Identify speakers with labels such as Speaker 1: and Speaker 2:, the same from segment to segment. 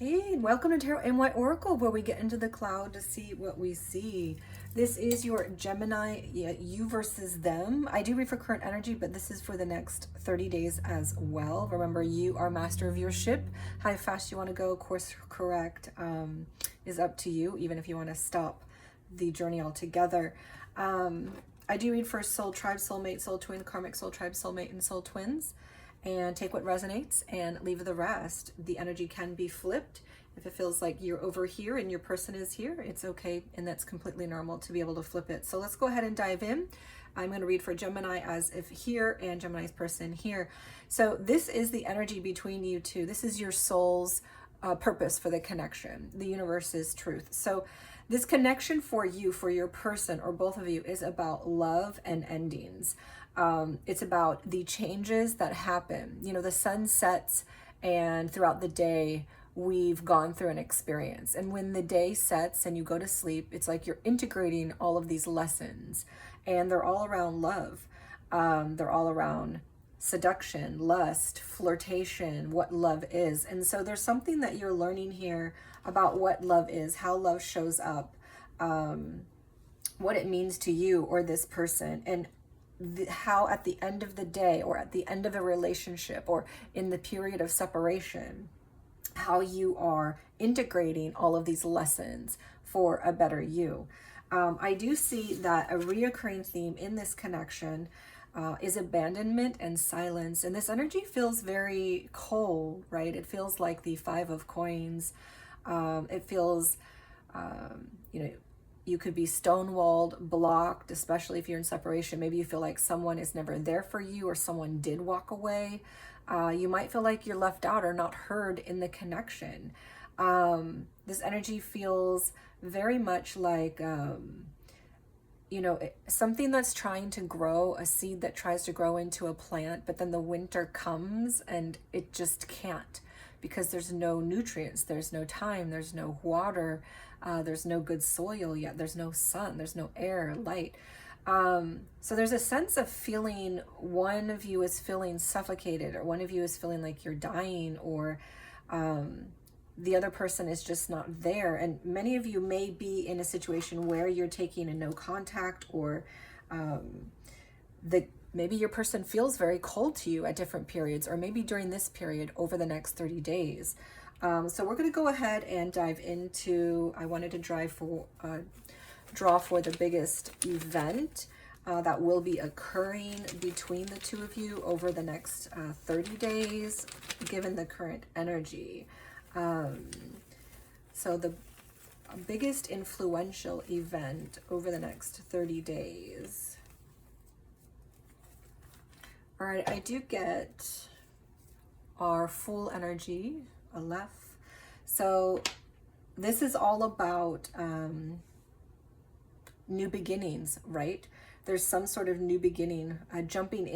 Speaker 1: Hey, welcome to Tarot and White Oracle, where we get into the cloud to see what we see. This is your Gemini, you versus them. I do read for current energy, but this is for the next 30 days as well. Remember, you are master of your ship. How fast you want to go, course correct, is up to you, even if you want to stop the journey altogether. I do read for soul tribe, soulmate, soul twin, karmic soul tribe, soulmate, and soul twins. And take what resonates and leave the rest. The energy can be flipped. If it feels like you're over here and your person is here, it's okay, and that's completely normal to be able to flip it. So let's go ahead and dive in. I'm going to read for Gemini as if here and Gemini's person here. So this is the energy between you two. This is your soul's purpose for the connection. The universe's truth. So this connection for you, for your person, or both of you, is about love and endings. It's about the changes that happen. You know, the sun sets and throughout the day, we've gone through an experience. And when the day sets and you go to sleep, it's like you're integrating all of these lessons, and they're all around love. They're all around seduction, lust, flirtation, what love is. And so there's something that you're learning here about what love is, how love shows up, what it means to you or this person, and how at the end of the day, or at the end of a relationship, or in the period of separation, how you are integrating all of these lessons for a better you. I do see that a reoccurring theme in this connection is abandonment and silence. And this energy feels very cold, right? It feels like the Five of Coins. It feels, you could be stonewalled, blocked, especially if you're in separation. Maybe you feel like someone is never there for you, or someone did walk away. You might feel like you're left out or not heard in the connection. This energy feels very much like, something that's trying to grow, a seed that tries to grow into a plant, but then the winter comes and it just can't, because there's no nutrients, there's no time, there's no water, there's no good soil yet, there's no sun, there's no air, light. So there's a sense of feeling, one of you is feeling suffocated, or one of you is feeling like you're dying, or the other person is just not there. And many of you may be in a situation where you're taking a no contact, or maybe your person feels very cold to you at different periods, or maybe during this period over the next 30 days. So we're going to go ahead and dive into, I wanted to draw for the biggest event that will be occurring between the two of you over the next 30 days, given the current energy. So the biggest influential event over the next 30 days. All right, I do get our full energy, Aleph. So this is all about new beginnings, right? There's some sort of new beginning, leaping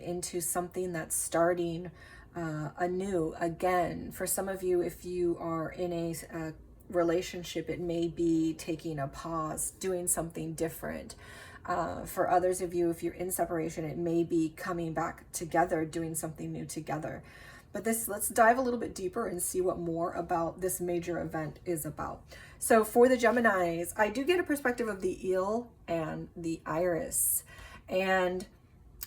Speaker 1: into something that's starting anew again. For some of you, if you are in a relationship, it may be taking a pause, doing something different. For others of you, if you're in separation, it may be coming back together, doing something new together. But let's dive a little bit deeper and see what more about this major event is about. So for the Geminis, I do get a perspective of the eel and the iris. And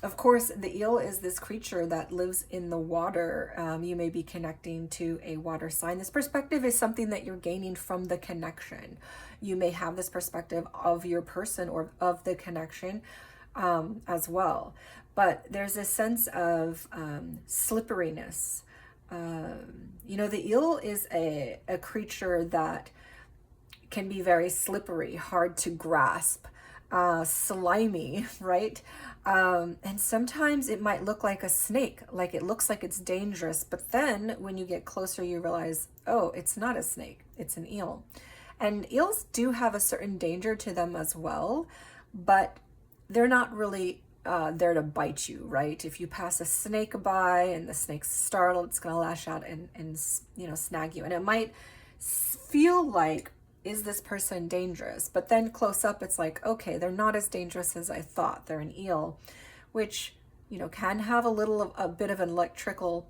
Speaker 1: of course, the eel is this creature that lives in the water. You may be connecting to a water sign. This perspective is something that you're gaining from the connection. You may have this perspective of your person or of the connection as well. But there's a sense of slipperiness. The eel is a creature that can be very slippery, hard to grasp, slimy, right? And sometimes it might look like a snake, like it looks like it's dangerous. But then when you get closer, you realize, oh, it's not a snake, it's an eel. And eels do have a certain danger to them as well, but they're not really there to bite you, right? If you pass a snake by and the snake's startled, it's going to lash out and snag you. And it might feel like, is this person dangerous? But then close up, it's like, okay, they're not as dangerous as I thought. They're an eel, which, can have a bit of an electrical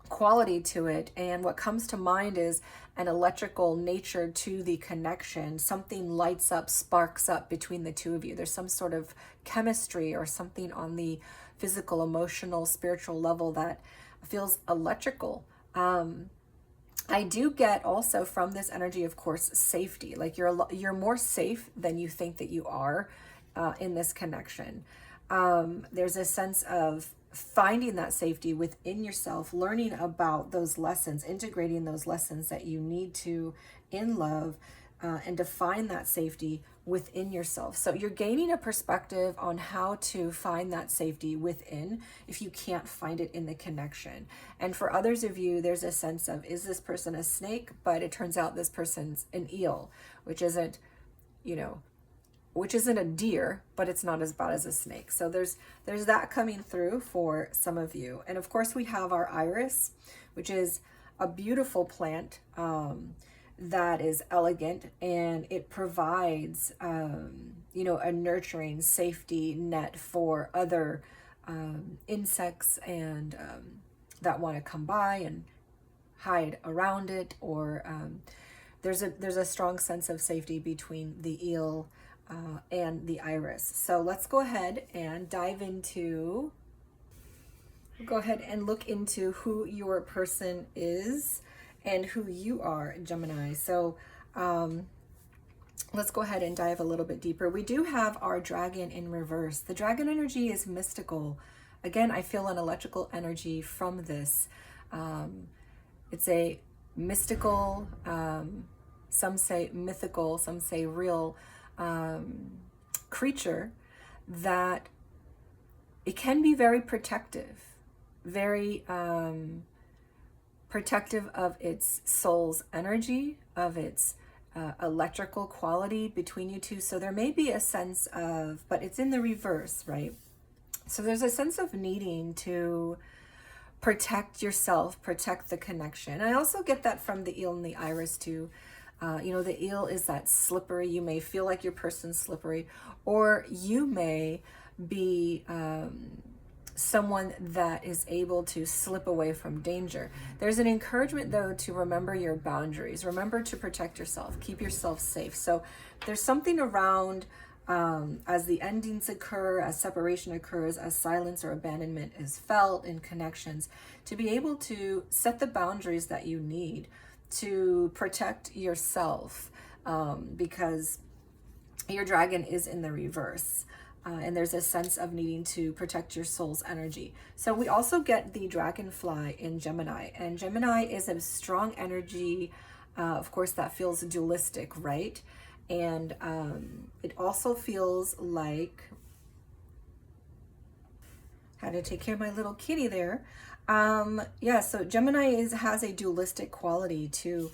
Speaker 1: quality to it. And what comes to mind is an electrical nature to the connection. Something lights up, sparks up between the two of you. There's some sort of chemistry or something on the physical, emotional, spiritual level that feels electrical. I do get also from this energy, of course, safety. Like you're more safe than you think that you are in this connection. There's a sense of finding that safety within yourself, learning about those lessons, integrating those lessons that you need to in love, and define that safety within yourself. So you're gaining a perspective on how to find that safety within if you can't find it in the connection. And for others of you, there's a sense of, is this person a snake? But it turns out this person's an eel, which isn't, which isn't a deer, but it's not as bad as a snake. So there's that coming through for some of you. And of course we have our iris, which is a beautiful plant that is elegant, and it provides a nurturing safety net for other insects and that want to come by and hide around it, or there's a strong sense of safety between the eel and the iris. So let's go ahead and go ahead and look into who your person is and who you are, Gemini. So let's go ahead and dive a little bit deeper. We do have our dragon in reverse. The dragon energy is mystical. Again, I feel an electrical energy from this. It's a mystical, some say mythical, some say real creature that it can be very protective, very protective of its soul's energy, of its electrical quality between you two. So there may be a sense of, but it's in the reverse, right? So there's a sense of needing to protect yourself, protect the connection. I also get that from the eel and the iris too. The eel is that slippery. You may feel like your person's slippery, or you may be someone that is able to slip away from danger. There's an encouragement though to remember your boundaries, remember to protect yourself, keep yourself safe. So there's something around as the endings occur, as separation occurs, as silence or abandonment is felt in connections, to be able to set the boundaries that you need to protect yourself, because your dragon is in the reverse. And there's a sense of needing to protect your soul's energy. So we also get the dragonfly in Gemini, and Gemini is a strong energy, of course, that feels dualistic, right? And it also feels like, had to take care of my little kitty there. So Gemini has a dualistic quality to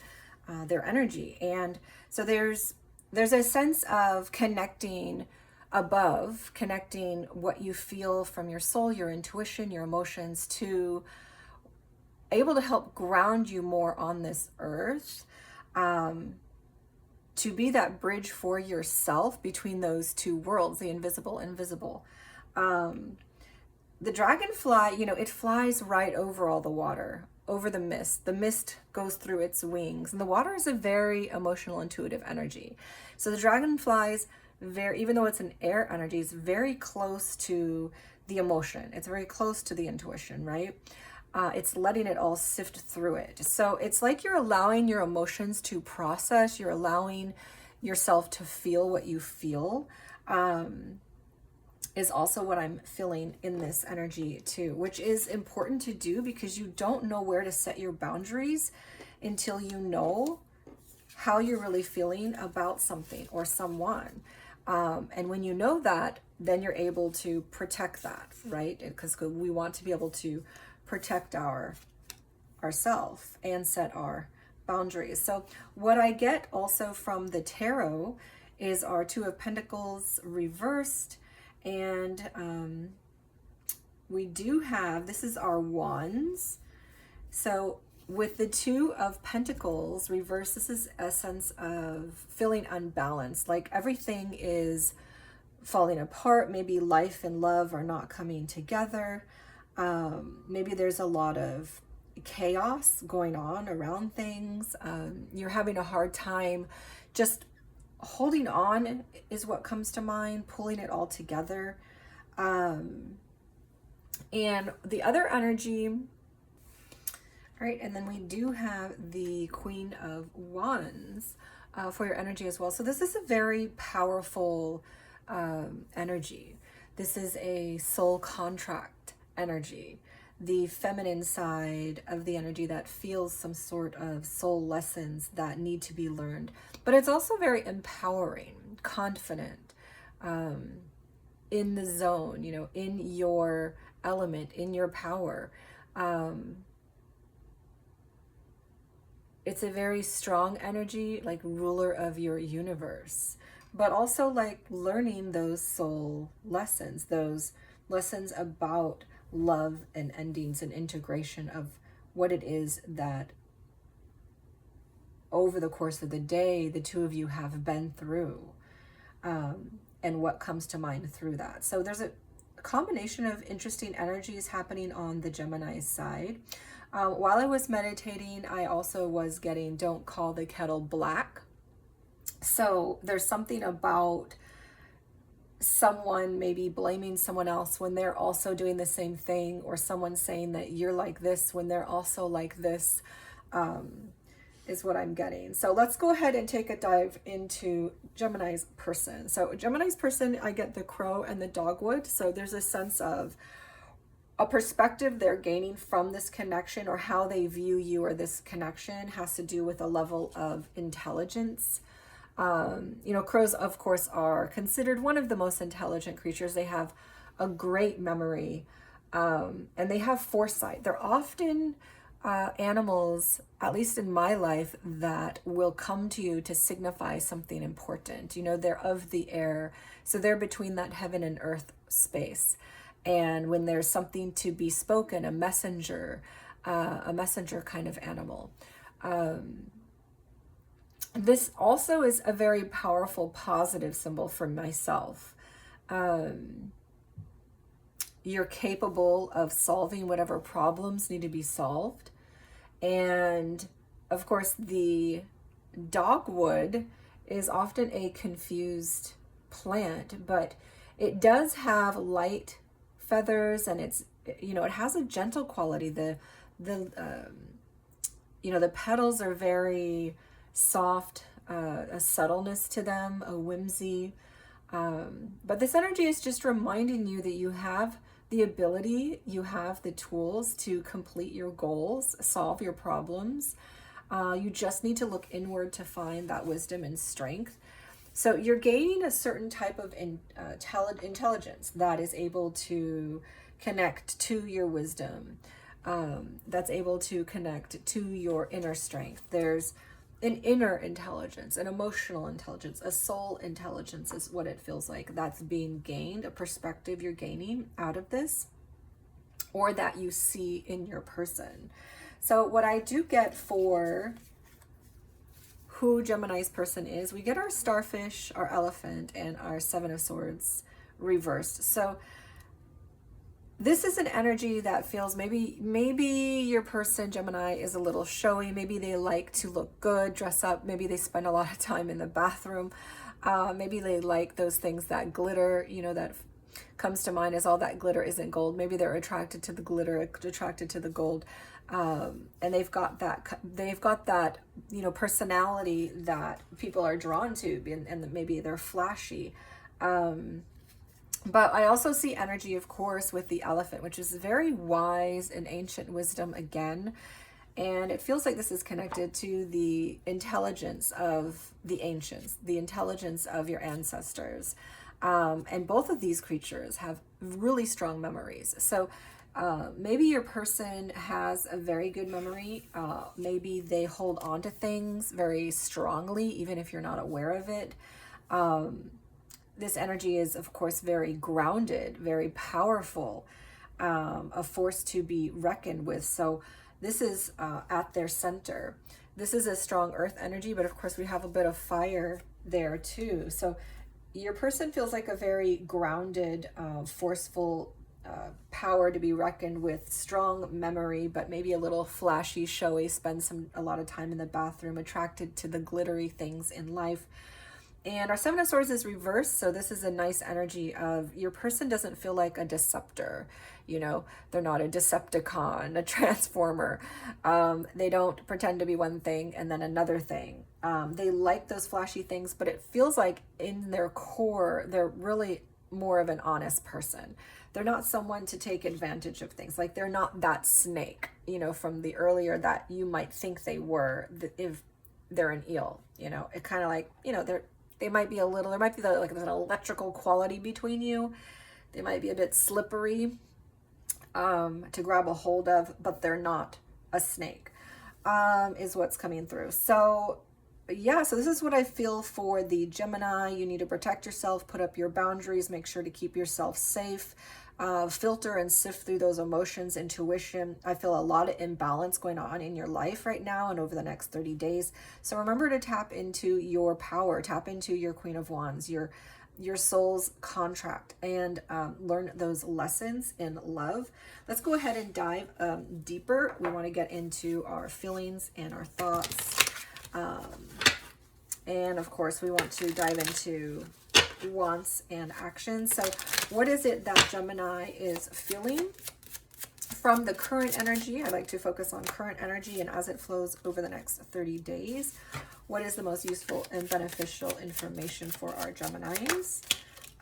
Speaker 1: their energy, and so there's a sense of connecting above, connecting what you feel from your soul, your intuition, your emotions, to able to help ground you more on this earth, to be that bridge for yourself between those two worlds, the invisible and visible. The dragonfly, it flies right over all the water, over the mist. The mist goes through its wings, and the water is a very emotional, intuitive energy. So the dragonflies, even though it's an air energy, is very close to the emotion. It's very close to the intuition, right? It's letting it all sift through it. So it's like you're allowing your emotions to process. You're allowing yourself to feel what you feel, is also what I'm feeling in this energy too, which is important to do because you don't know where to set your boundaries until you know how you're really feeling about something or someone. And when you know that, then you're able to protect that, right? Because we want to be able to protect ourselves and set our boundaries. So what I get also from the tarot is our Two of Pentacles reversed, and we do have, this is our Wands. So with the Two of Pentacles reversed, this is a sense of feeling unbalanced, like everything is falling apart. Maybe life and love are not coming together. Maybe there's a lot of chaos going on around things. You're having a hard time just holding on is what comes to mind, pulling it all together. And the other energy, right, and then we do have the Queen of Wands for your energy as well. So this is a very powerful energy. This is a soul contract energy, the feminine side of the energy that feels some sort of soul lessons that need to be learned. But it's also very empowering, confident, in the zone, you know, in your element, in your power. It's a very strong energy, like ruler of your universe, but also like learning those soul lessons, those lessons about love and endings and integration of what it is that over the course of the day the two of you have been through, and what comes to mind through that. So there's a combination of interesting energies happening on the Gemini side. While I was meditating, I also was getting don't call the kettle black. So there's something about someone maybe blaming someone else when they're also doing the same thing, or someone saying that you're like this when they're also like this, is what I'm getting. So let's go ahead and take a dive into Gemini's person. So Gemini's person, I get the crow and the dogwood. So there's a sense of a perspective they're gaining from this connection, or how they view you or this connection has to do with a level of intelligence. You know, crows, of course, are considered one of the most intelligent creatures. They have a great memory, and they have foresight. They're often animals, at least in my life, that will come to you to signify something important. You know, they're of the air, so they're between that heaven and earth space. And when there's something to be spoken, a messenger kind of animal. This also is a very powerful positive symbol for myself. You're capable of solving whatever problems need to be solved. And of course, the dogwood is often a confused plant, but it does have light feathers, and it's, you know, it has a gentle quality. The you know, the petals are very soft, a subtleness to them, a whimsy. But this energy is just reminding you that you have the ability, you have the tools to complete your goals, solve your problems. You just need to look inward to find that wisdom and strength. So you're gaining a certain type of intelligence that is able to connect to your wisdom, that's able to connect to your inner strength. There's an inner intelligence, an emotional intelligence, a soul intelligence is what it feels like that's being gained, a perspective you're gaining out of this, or that you see in your person. So what I do get for who Gemini's person is, we get our starfish, our elephant, and our Seven of Swords reversed. So this is an energy that feels maybe your person, Gemini, is a little showy. Maybe they like to look good, dress up. Maybe they spend a lot of time in the bathroom. Maybe they like those things that glitter, you know, that comes to mind as all that glitter isn't gold. Maybe they're attracted to the glitter, attracted to the gold. And they've got that, you know, personality that people are drawn to, and maybe they're flashy. But I also see energy, of course, with the elephant, which is very wise and ancient wisdom again. And it feels like this is connected to the intelligence of the ancients, the intelligence of your ancestors. And both of these creatures have really strong memories. So maybe your person has a very good memory. Maybe they hold on to things very strongly, even if you're not aware of it. This energy is, of course, very grounded, very powerful, a force to be reckoned with. So this is at their center. This is a strong earth energy, but of course we have a bit of fire there too. So your person feels like a very grounded, forceful power to be reckoned with, strong memory, but maybe a little flashy, showy, spend a lot of time in the bathroom, attracted to the glittery things in life. And our Seven of Swords is reversed, so this is a nice energy of your person doesn't feel like a deceptor. You know, they're not a Decepticon, a transformer. They don't pretend to be one thing and then another thing. They like those flashy things, but it feels like in their core, they're really more of an honest person. They're not someone to take advantage of things. Like they're not that snake, you know, from the earlier that you might think they were if they're an eel, you know. It kind of like, you know, there might be like an electrical quality between you. They might be a bit slippery to grab a hold of, but they're not a snake, is what's coming through. So yeah, so this is what I feel for the Gemini. You need to protect yourself, put up your boundaries, make sure to keep yourself safe, filter and sift through those emotions, intuition. I feel a lot of imbalance going on in your life right now and over the next 30 days. So remember to tap into your power, tap into your Queen of Wands, your soul's contract, and learn those lessons in love. Let's go ahead and dive deeper. We want to get into our feelings and our thoughts. And of course, we want to dive into wants and actions. So what is it that Gemini is feeling from the current energy? I like to focus on current energy and as it flows over the next 30 days. What is the most useful and beneficial information for our Geminis?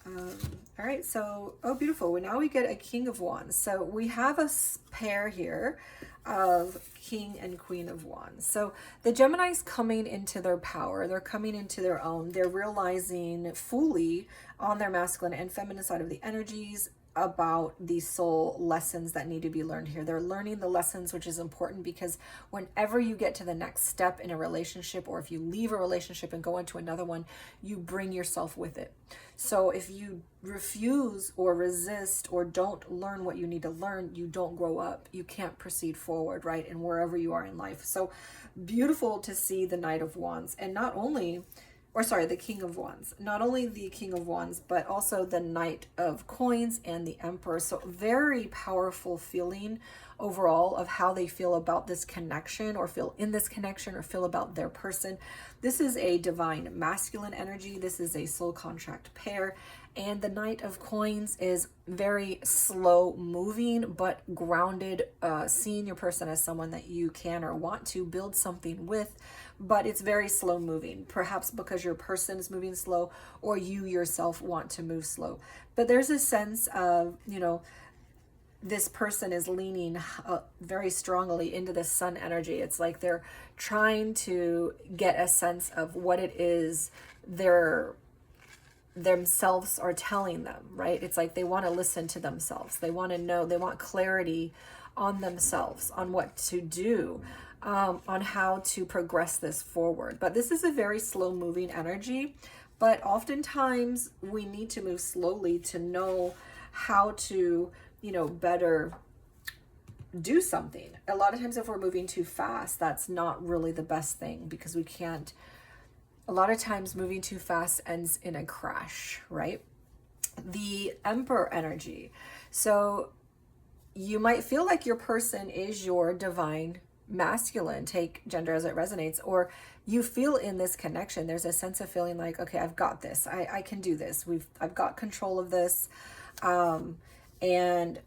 Speaker 1: All right, so, oh, beautiful. Well, now we get a King of Wands. So we have a pair here of King and Queen of Wands. So the Gemini's coming into their power. They're coming into their own. They're realizing fully on their masculine and feminine side of the energies about the soul lessons that need to be learned here. They're learning the lessons, which is important because whenever you get to the next step in a relationship, or if you leave a relationship and go into another one, you bring yourself with it. So if you refuse or resist or don't learn what you need to learn, you don't grow up. You can't proceed forward, right? And wherever you are in life. So beautiful to see the Knight of Wands, and the King of Wands. Not only the King of Wands, but also the Knight of Coins and the Emperor. So very powerful feeling overall of how they feel about this connection, or feel in this connection, or feel about their person. This is a divine masculine energy. This is a soul contract pair. And the Knight of Coins is very slow moving, but grounded, seeing your person as someone that you can or want to build something with, but it's very slow moving, perhaps because your person is moving slow or you yourself want to move slow. But there's a sense of, you know, this person is leaning very strongly into the sun energy. It's like they're trying to get a sense of what it is themselves are telling them, right? It's like they want to listen to themselves. They want to know, they want clarity on themselves, on what to do, on how to progress this forward. But this is a very slow moving energy, but oftentimes we need to move slowly to know how to, you know, better do something. A lot of times if we're moving too fast, that's not really the best thing, because we can't, a lot of times moving too fast ends in a crash, right? The Emperor energy. So you might feel like your person is your divine masculine, take gender as it resonates, or you feel in this connection, there's a sense of feeling like, okay, I've got this. I can do this. I've got control of this. And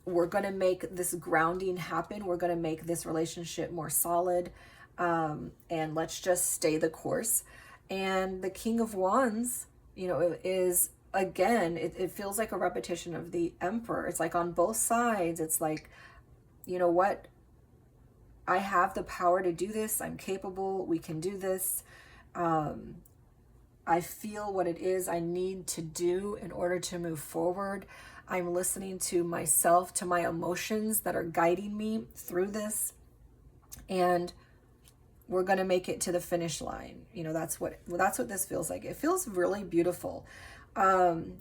Speaker 1: we're going to make this grounding happen. We're going to make this relationship more solid. And let's just stay the course. And the King of Wands, you know, is, again, it feels like a repetition of the Emperor. It's like on both sides, it's like, you know what? I have the power to do this. I'm capable. We can do this. I feel what it is I need to do in order to move forward. I'm listening to myself, to my emotions that are guiding me through this. And we're going to make it to the finish line. You know, that's what this feels like. It feels really beautiful.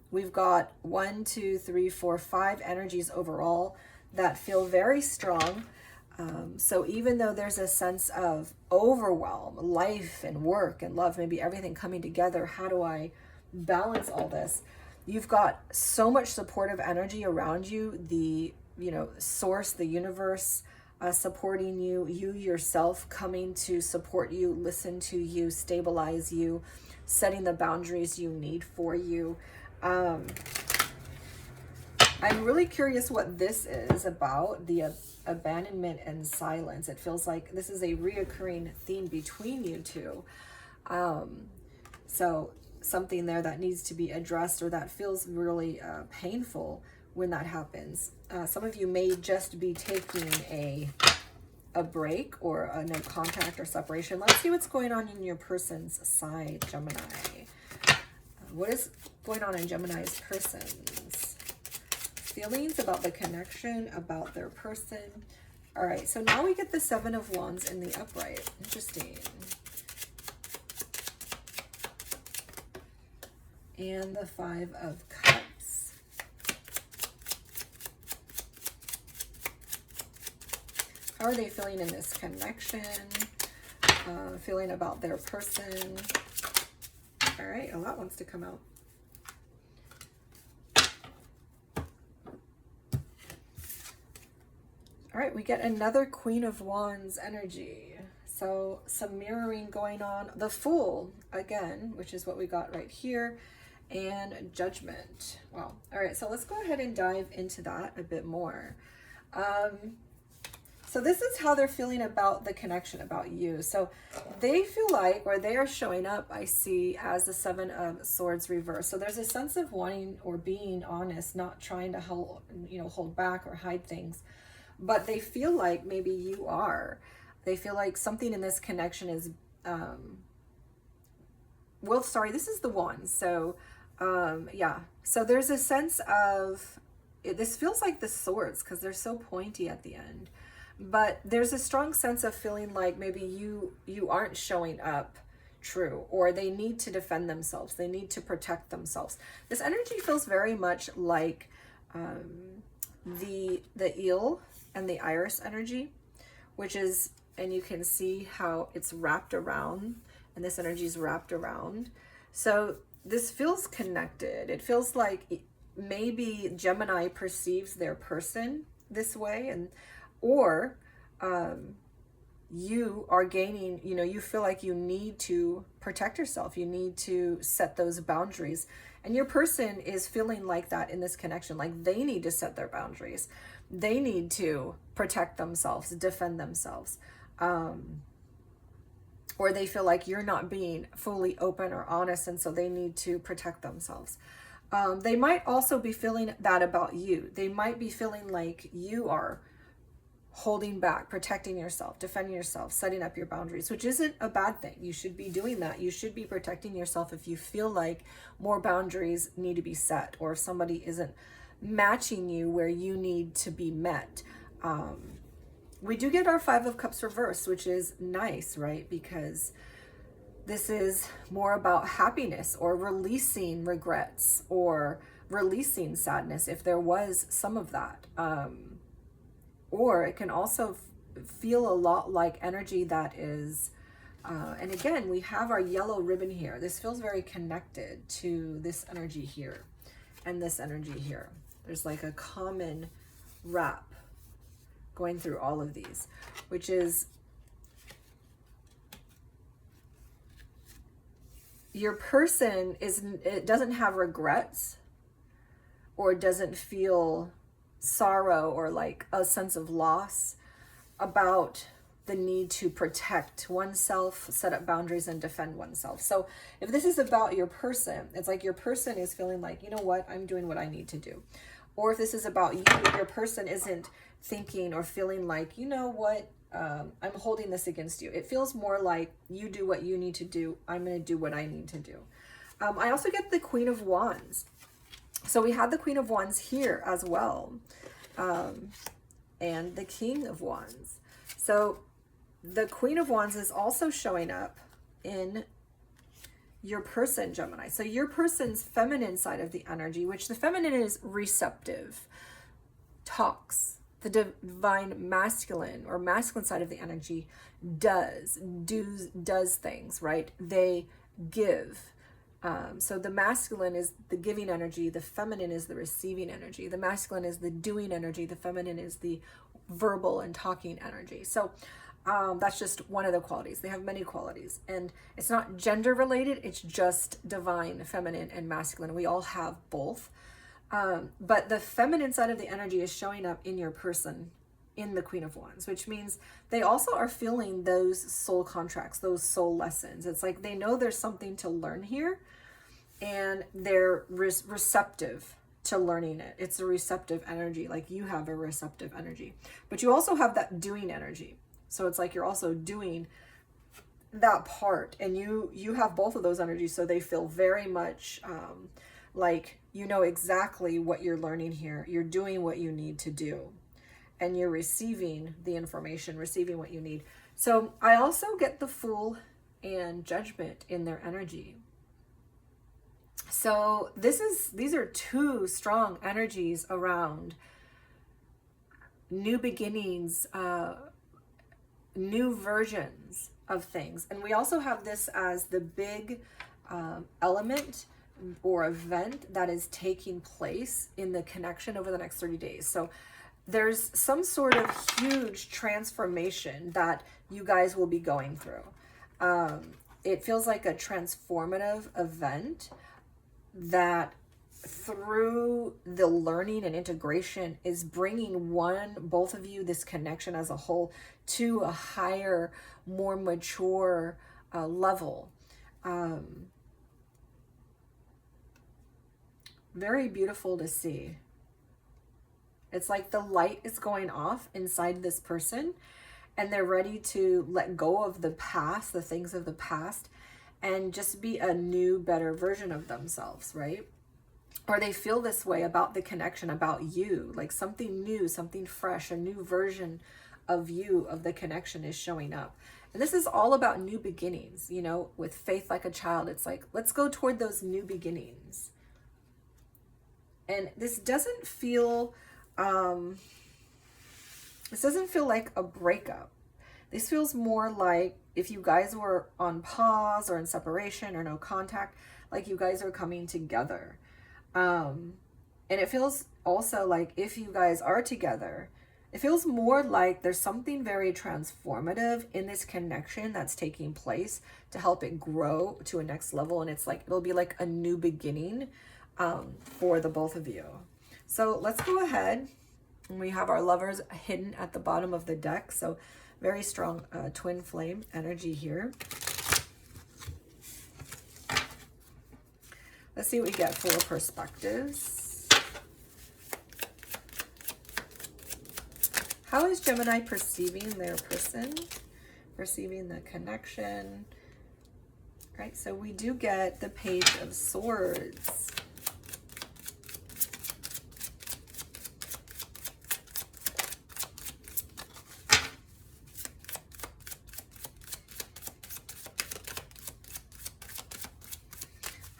Speaker 1: We've got 1, 2, 3, 4, 5 energies overall that feel very strong. So even though there's a sense of overwhelm, life and work and love, maybe everything coming together, how do I balance all this? You've got so much supportive energy around you. The, you know, source, the universe, supporting you, you yourself coming to support you, listen to you, stabilize you, setting the boundaries you need for you. I'm really curious what this is about, the abandonment and silence. It feels like this is a reoccurring theme between you two. So something there that needs to be addressed, or that feels really painful when that happens. Some of you may just be taking a break or a no contact or separation. Let's see what's going on in your person's side, Gemini. What is going on in Gemini's person's feelings about the connection, about their person? All right, so now we get the Seven of Wands in the upright. Interesting. And the Five of Cups. How are they feeling in this connection? Feeling about their person. All right, a lot wants to come out. All right, we get another Queen of Wands energy. So some mirroring going on. The Fool, again, which is what we got right here. And Judgment. Wow. All right, so let's go ahead and dive into that a bit more. So this is how they're feeling about the connection, about you. So they feel like, or they are showing up, I see, as the Seven of Swords reverse. So there's a sense of wanting or being honest, not trying to hold back or hide things. But they feel like maybe you are. They feel like something in this connection is, well, sorry, this is the one. So, yeah. So there's a sense of, this feels like the swords because they're so pointy at the end. But there's a strong sense of feeling like maybe you aren't showing up true, or they need to defend themselves. They need to protect themselves. This energy feels very much like the eel and the iris energy, which is, and you can see how it's wrapped around, and this energy is wrapped around. So this feels connected. It feels like maybe Gemini perceives their person this way, and or you are gaining, you feel like you need to protect yourself. You need to set those boundaries. And your person is feeling like that in this connection, like they need to set their boundaries. They need to protect themselves, defend themselves. Or they feel like you're not being fully open or honest, and so they need to protect themselves. They might also be feeling that about you. They might be feeling like you are holding back, protecting yourself, defending yourself, setting up your boundaries, which isn't a bad thing. You should be doing that. You should be protecting yourself if you feel like more boundaries need to be set, or if somebody isn't matching you where you need to be met. We do get our Five of Cups reversed, which is nice, right? Because this is more about happiness, or releasing regrets, or releasing sadness if there was some of that. Or it can also feel a lot like energy that is, and again, we have our yellow ribbon here. This feels very connected to this energy here and this energy here. There's like a common wrap going through all of these, which is your person it doesn't have regrets, or doesn't feel sorrow or like a sense of loss about the need to protect oneself, set up boundaries, and defend oneself. So if this is about your person, it's like your person is feeling like, you know what, I'm doing what I need to do. Or if this is about you, your person isn't thinking or feeling like, you know what, I'm holding this against you. It feels more like you do what you need to do. I'm going to do what I need to do. I also get the Queen of Wands. So we had the Queen of Wands here as well. And the King of Wands. So the Queen of Wands is also showing up in your person, Gemini. So your person's feminine side of the energy, which the feminine is receptive, talks. The divine masculine or masculine side of the energy does things, right? They give. So the masculine is the giving energy, the feminine is the receiving energy. The masculine is the doing energy, the feminine is the verbal and talking energy. So that's just one of the qualities. They have many qualities, and it's not gender related, it's just divine, feminine, and masculine. We all have both. But the feminine side of the energy is showing up in your person, in the Queen of Wands, which means they also are feeling those soul contracts, those soul lessons. It's like they know there's something to learn here, and they're receptive to learning it. It's a receptive energy, like you have a receptive energy, but you also have that doing energy. So it's like you're also doing that part, and you have both of those energies. So they feel very much like you know exactly what you're learning here. You're doing what you need to do, and you're receiving the information, receiving what you need. So I also get the Fool and Judgment in their energy. So these are two strong energies around new beginnings, new versions of things. And we also have this as the big element or event that is taking place in the connection over the next 30 days. So there's some sort of huge transformation that you guys will be going through. It feels like a transformative event that through the learning and integration is bringing both of you, this connection as a whole, to a higher, more mature level. Very beautiful to see. It's like the light is going off inside this person, and they're ready to let go of the past, the things of the past, and just be a new, better version of themselves, right? Or they feel this way about the connection, about you, like something new, something fresh, a new version of you, of the connection is showing up. And this is all about new beginnings, you know, with faith like a child. It's like, let's go toward those new beginnings. And this doesn't feel like a breakup. This feels more like if you guys were on pause or in separation or no contact, like you guys are coming together. And it feels also like if you guys are together, it feels more like there's something very transformative in this connection that's taking place to help it grow to a next level. And it's like, it'll be like a new beginning for the both of you. So let's go ahead. And we have our lovers hidden at the bottom of the deck. So very strong twin flame energy here. Let's see what we get for perspectives. How is Gemini perceiving their person? Perceiving the connection. All right, so we do get the Page of Swords.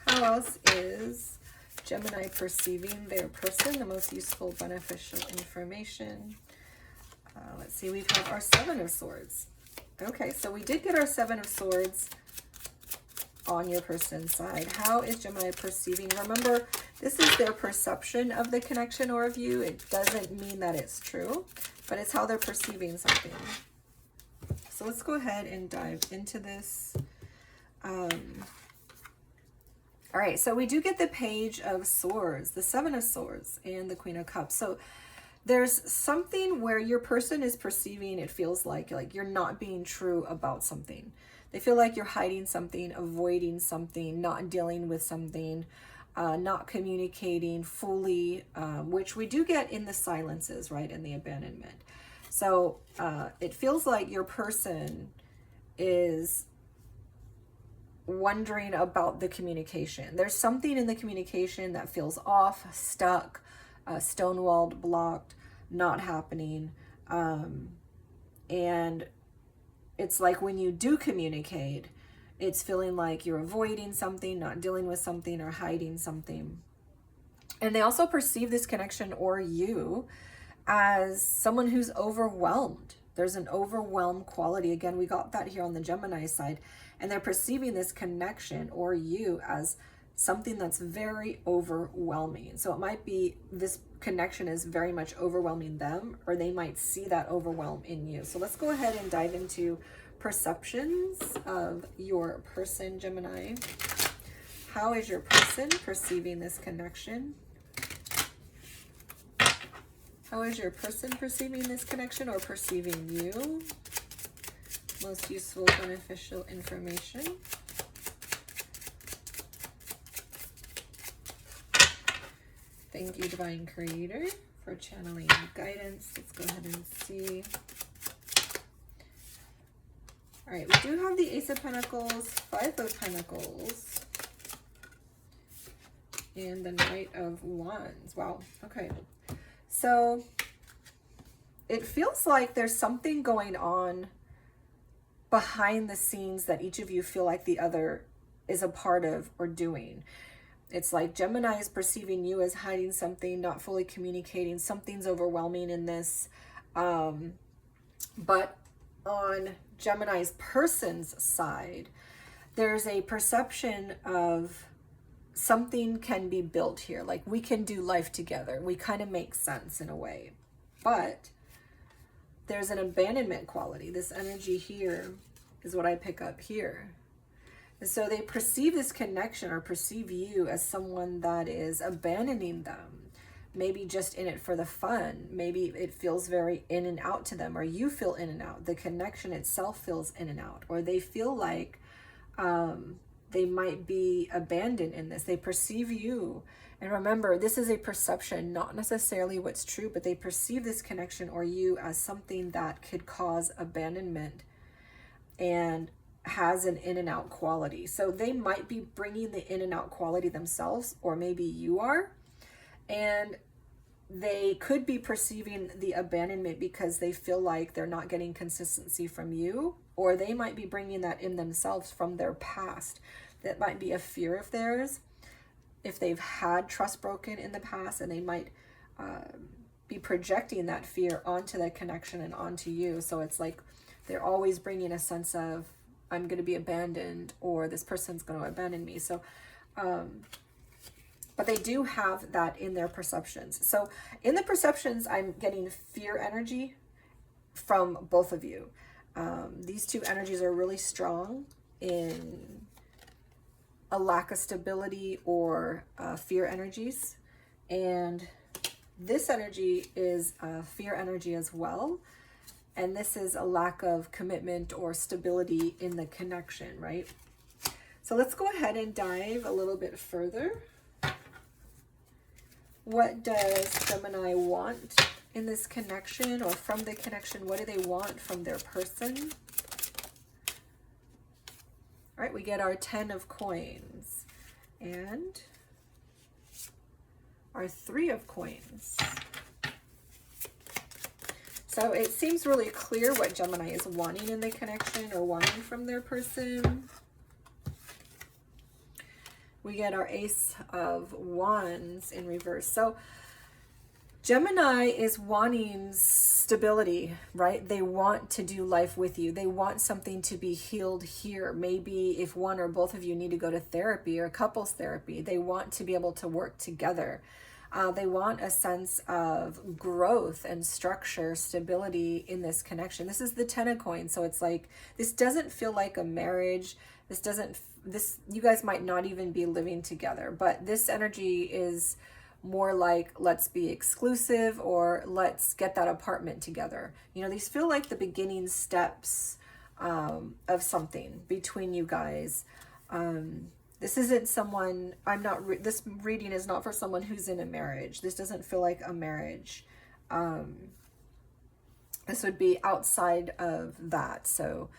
Speaker 1: How else is Gemini perceiving their person? The most useful, beneficial information. Let's see, we've got our Seven of Swords. Okay, so we did get our Seven of Swords on your person's side. How is Gemini perceiving? Remember, this is their perception of the connection or of you. It doesn't mean that it's true, but it's how they're perceiving something. So let's go ahead and dive into this. All right, so we do get the Page of Swords, the Seven of Swords, and the Queen of Cups. So there's something where your person is perceiving, it feels like you're not being true about something. They feel like you're hiding something, avoiding something, not dealing with something, not communicating fully, which we do get in the silences, right, in the abandonment. So it feels like your person is wondering about the communication. There's something in the communication that feels off, stuck, stonewalled, blocked, not happening. And it's like when you do communicate, it's feeling like you're avoiding something, not dealing with something, or hiding something. And they also perceive this connection or you as someone who's overwhelmed. There's an overwhelmed quality. Again, we got that here on the Gemini side. And they're perceiving this connection or you as something that's very overwhelming. So it might be this connection is very much overwhelming them, or they might see that overwhelm in you. So let's go ahead and dive into perceptions of your person, Gemini. How is your person perceiving this connection? How is your person perceiving this connection or perceiving you? Most useful, beneficial information. Thank you, Divine Creator, for channeling guidance. Let's go ahead and see. All right, we do have the Ace of Pentacles, Five of Pentacles, and the Knight of Wands. Wow, okay. So it feels like there's something going on behind the scenes that each of you feel like the other is a part of or doing. It's like Gemini is perceiving you as hiding something, not fully communicating. Something's overwhelming in this. But on Gemini's person's side, there's a perception of something can be built here. Like we can do life together. We kind of make sense in a way. But there's an abandonment quality. This energy here is what I pick up here. And so they perceive this connection or perceive you as someone that is abandoning them. Maybe just in it for the fun. Maybe it feels very in and out to them, or you feel in and out. The connection itself feels in and out, or they feel like they might be abandoned in this. They perceive you. And remember, this is a perception, not necessarily what's true, but they perceive this connection or you as something that could cause abandonment and has an in and out quality. So they might be bringing the in and out quality themselves, or maybe you are. And they could be perceiving the abandonment because they feel like they're not getting consistency from you, or they might be bringing that in themselves from their past. That might be a fear of theirs if they've had trust broken in the past, and they might be projecting that fear onto the connection and onto you. So it's like they're always bringing a sense of, I'm going to be abandoned, or this person's going to abandon me. So, but they do have that in their perceptions. So in the perceptions, I'm getting fear energy from both of you. These two energies are really strong in a lack of stability or fear energies. And this energy is fear energy as well. And this is a lack of commitment or stability in the connection, right? So let's go ahead and dive a little bit further. What does Gemini want in this connection, or from the connection? What do they want from their person? All right, we get our 10 of coins and our 3 of coins. So it seems really clear what Gemini is wanting in the connection or wanting from their person. We get our Ace of Wands in reverse. So Gemini is wanting stability, right? They want to do life with you. They want something to be healed here. Maybe if one or both of you need to go to therapy or couples therapy, they want to be able to work together. They want a sense of growth and structure, stability in this connection. This is the 10 of coins. So it's like, this doesn't feel like a marriage. You guys might not even be living together, but this energy is more like, let's be exclusive, or let's get that apartment together. You know, these feel like the beginning steps of something between you guys. This isn't someone, this reading is not for someone who's in a marriage. This doesn't feel like a marriage. This would be outside of that. So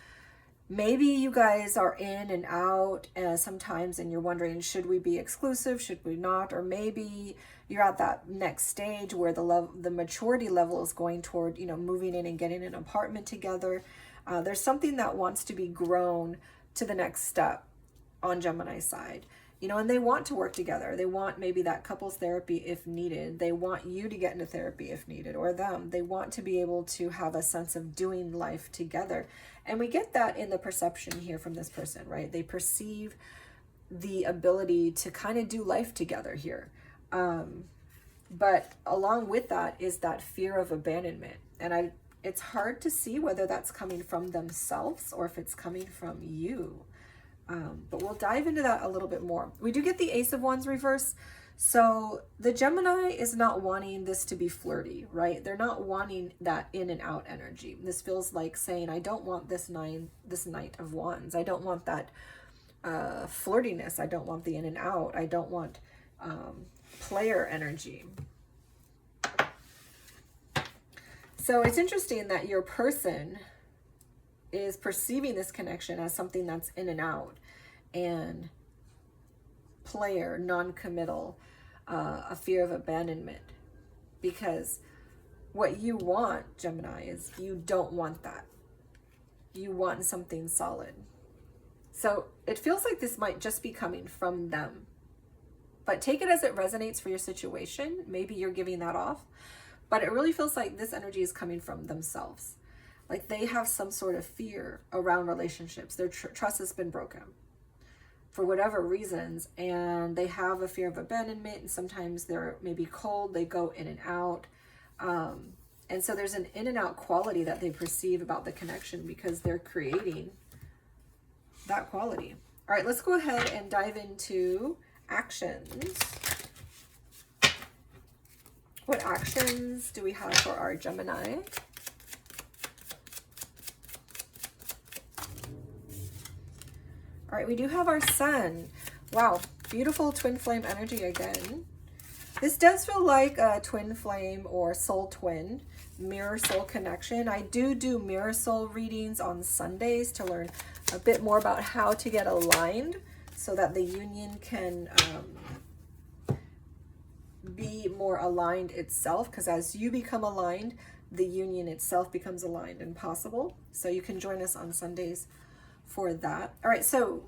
Speaker 1: maybe you guys are in and out sometimes, and you're wondering, should we be exclusive? Should we not? Or maybe you're at that next stage where the maturity level is going toward, you know, moving in and getting an apartment together. There's something that wants to be grown to the next step on Gemini's side, you know, and they want to work together. They want maybe that couples therapy if needed. They want you to get into therapy if needed, or them. They want to be able to have a sense of doing life together. And we get that in the perception here from this person, right? They perceive the ability to kind of do life together here. But along with that is that fear of abandonment. And it's hard to see whether that's coming from themselves or if it's coming from you. But we'll dive into that a little bit more. We do get the Ace of Wands reverse. So the Gemini is not wanting this to be flirty, right? They're not wanting that in and out energy. This feels like saying, I don't want this Knight of Wands. I don't want that flirtiness. I don't want the in and out. I don't want player energy. So it's interesting that your person is perceiving this connection as something that's in and out and player, non-committal, a fear of abandonment. Because what you want, Gemini, is you don't want that. You want something solid. So it feels like this might just be coming from them. But take it as it resonates for your situation. Maybe you're giving that off. But it really feels like this energy is coming from themselves. Like they have some sort of fear around relationships. Their trust has been broken for whatever reasons. And they have a fear of abandonment. And sometimes they're maybe cold. They go in and out. And so there's an in and out quality that they perceive about the connection because they're creating that quality. All right, let's go ahead and dive into actions. What actions do we have for our Gemini? All right, we do have our Sun. Wow, beautiful twin flame energy again. This does feel like a twin flame or soul twin, mirror soul connection. I do mirror soul readings on Sundays to learn a bit more about how to get aligned so that the union can be more aligned itself, because as you become aligned, the union itself becomes aligned and possible. So you can join us on Sundays for that. All right, so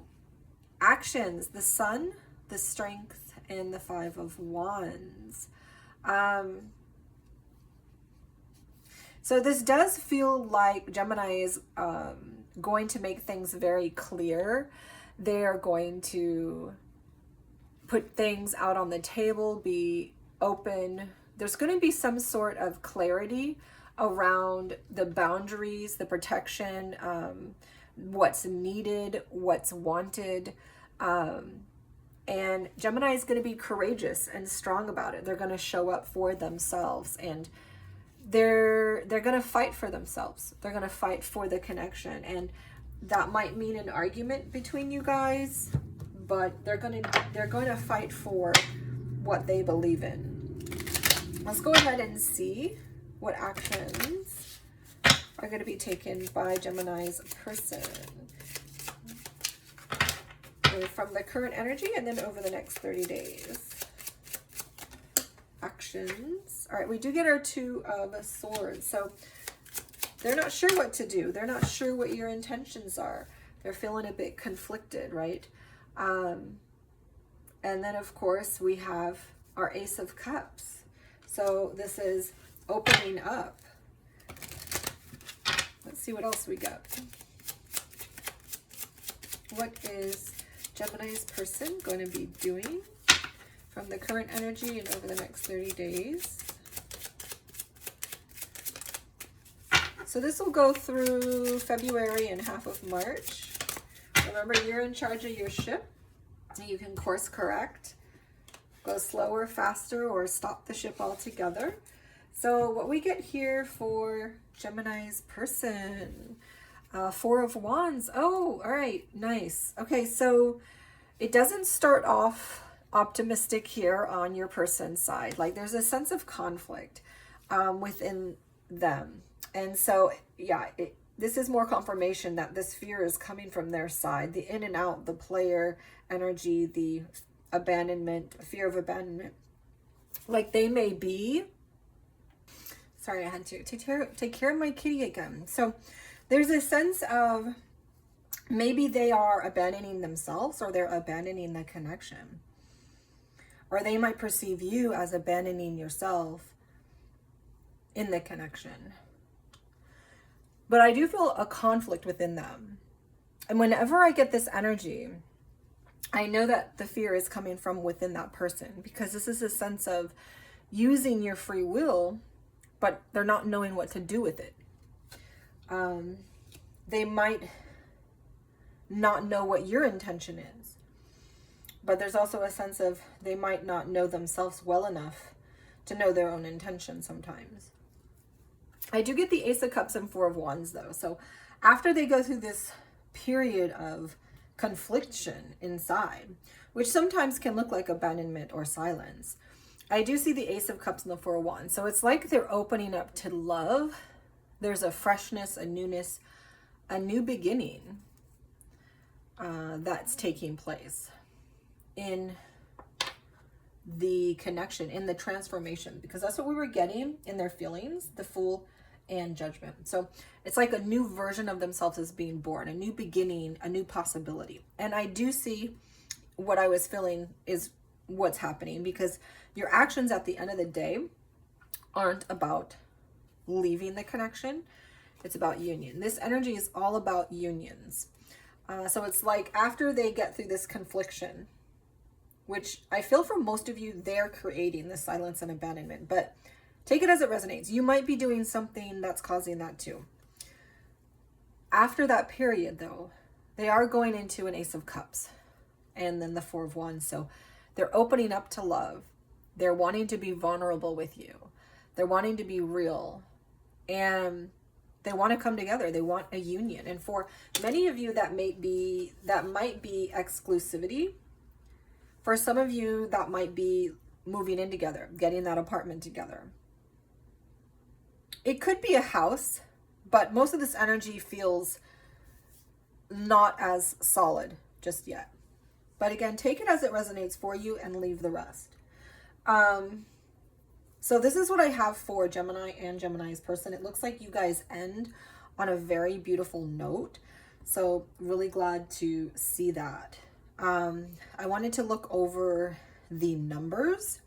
Speaker 1: actions, the Sun, the Strength, and the Five of Wands. So this does feel like Gemini is going to make things very clear. They are going to put things out on the table, be open. There's going to be some sort of clarity around the boundaries, the protection, what's needed, what's wanted. And Gemini is going to be courageous and strong about it. They're going to show up for themselves, and they're going to fight for themselves. They're going to fight for the connection. And that might mean an argument between you guys, but they're going to fight for what they believe in. Let's go ahead and see what actions are going to be taken by Gemini's person from the current energy and then over the next 30 days. Actions. All right, we do get our Two of Swords. So they're not sure what to do. They're not sure what your intentions are. They're feeling a bit conflicted, right? And then, of course, we have our Ace of Cups. So this is opening up. Let's see what else we got. What is Gemini's person going to be doing from the current energy and over the next 30 days? So this will go through February and half of March. Remember, you're in charge of your ship. You can course correct, go slower, faster, or stop the ship altogether. So what we get here for Gemini's person, Four of Wands. Oh, all right, nice. Okay, so it doesn't start off optimistic here on your person's side. Like there's a sense of conflict within them. And so, yeah, this is more confirmation that this fear is coming from their side. The in and out, the player energy, the abandonment, fear of abandonment. Like they may be, sorry, I had to take care of my kitty again. So there's a sense of maybe they are abandoning themselves, or they're abandoning the connection. Or they might perceive you as abandoning yourself in the connection. But I do feel a conflict within them. And whenever I get this energy, I know that the fear is coming from within that person, because this is a sense of using your free will, but they're not knowing what to do with it. They might not know what your intention is, but there's also a sense of they might not know themselves well enough to know their own intention sometimes. I do get the Ace of Cups and Four of Wands though. So after they go through this period of confliction inside, which sometimes can look like abandonment or silence, I do see the Ace of Cups and the Four of Wands. So it's like they're opening up to love. There's a freshness, a newness, a new beginning that's taking place in the connection, in the transformation, because that's what we were getting in their feelings, the Fool and Judgment. So it's like a new version of themselves is being born, a new beginning, a new possibility. And I do see what I was feeling is what's happening, because your actions at the end of the day aren't about leaving the connection. It's about union. This energy is all about unions. So it's like after they get through this confliction, which I feel for most of you, they're creating this silence and abandonment, but take it as it resonates. You might be doing something that's causing that too. After that period though, they are going into an Ace of Cups and then the Four of Wands. So they're opening up to love. They're wanting to be vulnerable with you. They're wanting to be real, and they want to come together. They want a union. And for many of you, that might be exclusivity. For some of you, that might be moving in together, getting that apartment together. It could be a house, but most of this energy feels not as solid just yet. But again, take it as it resonates for you and leave the rest. So this is what I have for Gemini and Gemini's person. It looks like you guys end on a very beautiful note. So really glad to see that. I wanted to look over the numbers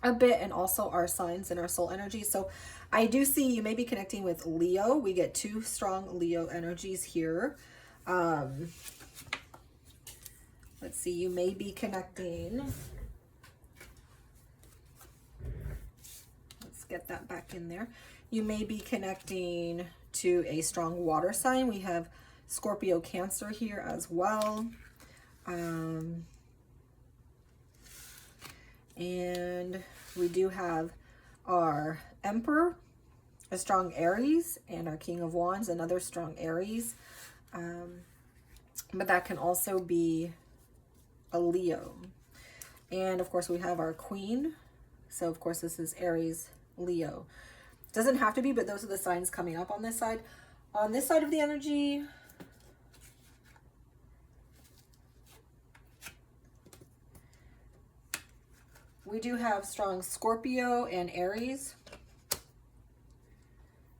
Speaker 1: a bit and also our signs and our soul energy. So I do see you may be connecting with Leo. We get two strong Leo energies here. Let's see, you may be connecting. Let's get that back in there. You may be connecting to a strong water sign. We have Scorpio, Cancer here as well. And we do have our Emperor, a strong Aries, and our King of Wands, another strong Aries. But that can also be a Leo. And of course we have our Queen. So of course this is Aries, Leo. Doesn't have to be, but those are the signs coming up on this side. On this side of the energy, we do have strong Scorpio and Aries.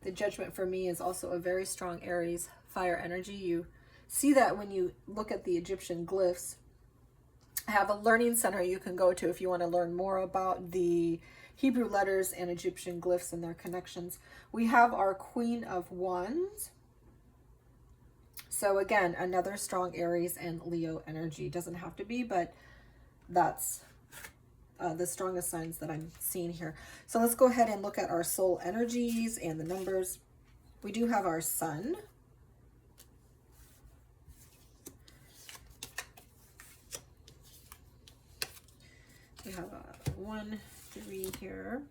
Speaker 1: The Judgment for me is also a very strong Aries fire energy. You see that when you look at the Egyptian glyphs. I have a learning center you can go to if you want to learn more about the Hebrew letters and Egyptian glyphs and their connections. We have our Queen of Wands. So again, another strong Aries and Leo energy. Doesn't have to be, but that's the strongest signs that I'm seeing here. So let's go ahead and look at our soul energies and the numbers. We do have our Sun. We have a 1, 3 here.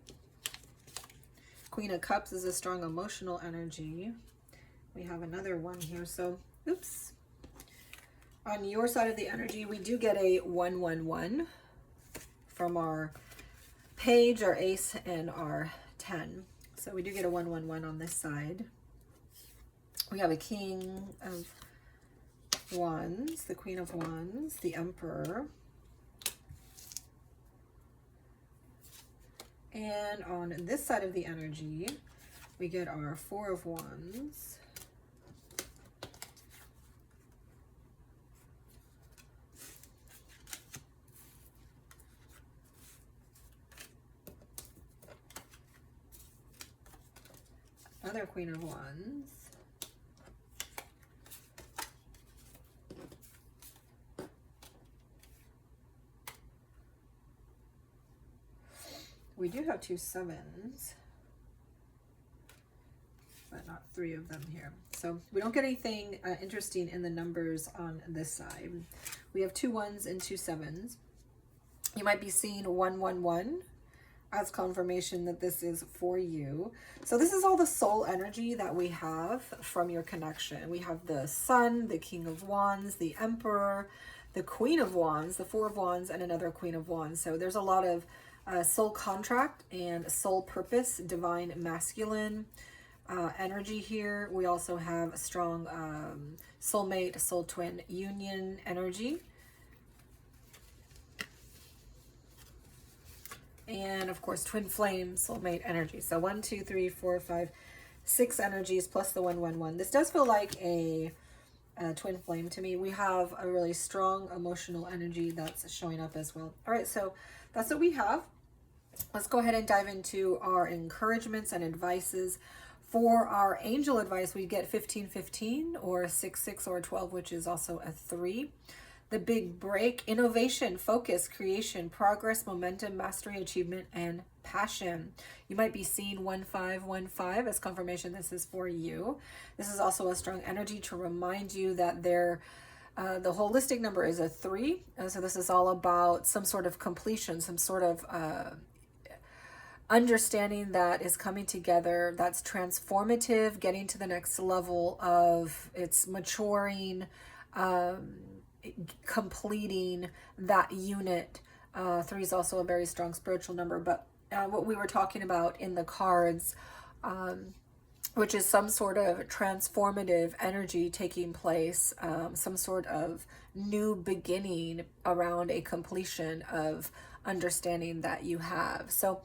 Speaker 1: Queen of Cups is a strong emotional energy. We have another one here. So, oops. On your side of the energy, we do get a 111 from our Page, our Ace, and our 10. So we do get a 111 on this side. We have a King of Wands, the Queen of Wands, the Emperor. And on this side of the energy, we get our Four of Wands. Another Queen of Wands. We do have 2 7s, but not 3 of them here. So we don't get anything interesting in the numbers on this side. We have 2 1s and 2 7s. You might be seeing 111 as confirmation that this is for you. So this is all the soul energy that we have from your connection. We have the Sun, the King of Wands, the Emperor, the Queen of Wands, the Four of Wands, and another Queen of Wands. So there's a lot of soul contract and soul purpose, divine masculine energy here. We also have a strong soulmate, soul twin union energy. And of course, twin flame, soulmate energy. So 1, 2, 3, 4, 5, 6 energies plus the 111. This does feel like a twin flame to me. We have a really strong emotional energy that's showing up as well. All right, so that's what we have. Let's go ahead and dive into our encouragements and advices. For our angel advice, we get 1515 or 66 or 12, which is also a 3. The big break, innovation, focus, creation, progress, momentum, mastery, achievement, and passion. You might be seeing 1515 as confirmation this is for you. This is also a strong energy to remind you that the holistic number is a 3. So this is all about some sort of completion, some sort of understanding that is coming together, that's transformative, getting to the next level of its maturing, completing that unit. 3 is also a very strong spiritual number, but what we were talking about in the cards, which is some sort of transformative energy taking place, some sort of new beginning around a completion of understanding that you have. So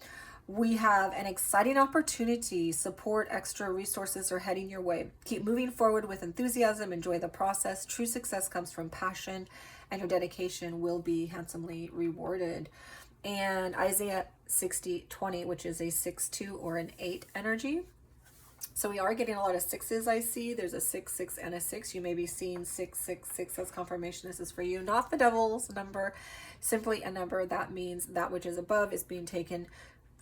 Speaker 1: we have an exciting opportunity. Support, extra resources are heading your way. Keep moving forward with enthusiasm. Enjoy the process. True success comes from passion, and your dedication will be handsomely rewarded. And Isaiah 60:20, which is a 6-2 or an 8 energy. So we are getting a lot of 6s, I see. There's a 6, 6, and a 6. You may be seeing 6, 6, 6 as confirmation. This is for you, not the devil's number, simply a number that means that which is above is being taken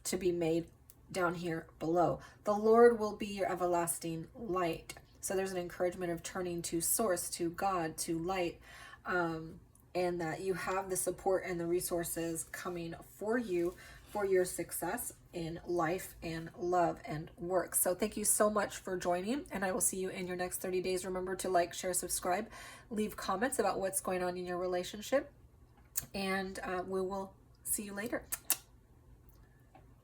Speaker 1: to be made down here below. The Lord will be your everlasting light. So there's an encouragement of turning to source, to God, to light, and that you have the support and the resources coming for you for your success in life and love and work. So thank you so much for joining, and I will see you in your next 30 days. Remember to like, share, subscribe, leave comments about what's going on in your relationship, and we will see you later.